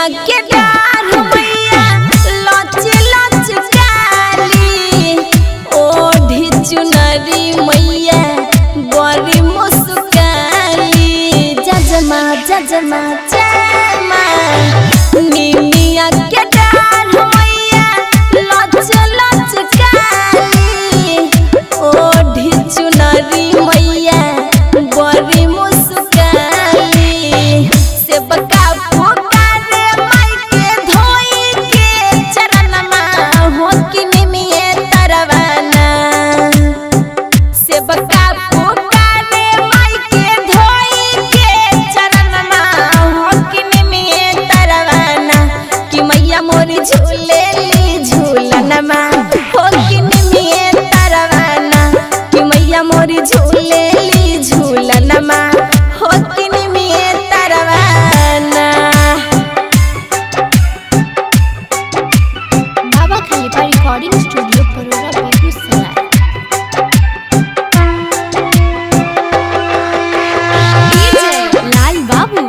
के डार मैया लच लच काली ओढ़ी चुनरी मैया बड़ी मुस्काली जजमा जजमा जमा निमिया के डार मैया लच लच काली ओढ़ी चुनरी मैया बड़ी मुस्काली से बका मोरी झूले ली झूलनमा हो कि निमिये तरवाना कि मैया मोरी झूले ली झूलनमा हो कि निमिये तरवाना। बाबा खलीफा रिकॉर्डिंग स्टूडियो परोरा बेगूसराय। लाल बाबू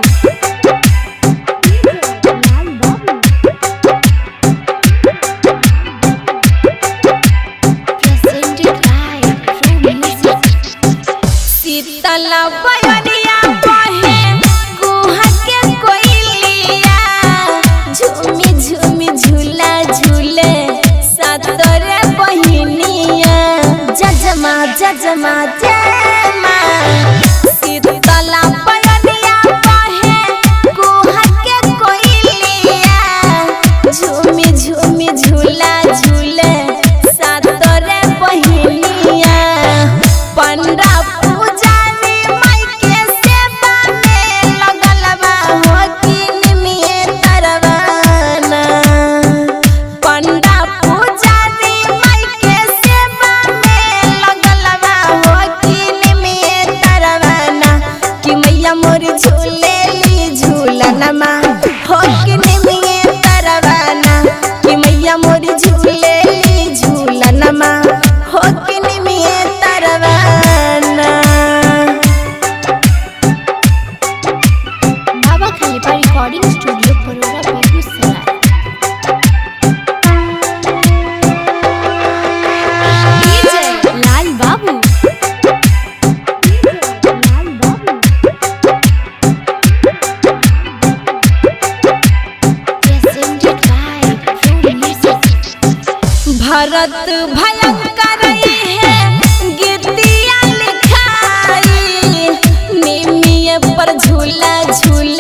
शीतला बयनिया बहे गुहा के कोइलिया झूमी झूमी झूला झूले सातरे बहिनिया जजमा जजमा जमा शीतला बयनिया बहे गुहा के कोइलिया झूमी झूमी झूला झूले सातरे बहिनिया पंडा मोरी झूले ली झूलनमा हो कि निमिये तरवाना कि मैया मोरी झूले ली झूलनमा हो कि निमिये तरवाना। बाबा खलीफा रिकॉर्डिंग स्टूडियो परोरा बेगूसराय। लाल बाबू भरत भयंकर है गीतिया लिखाई निमिये पर झूला झूला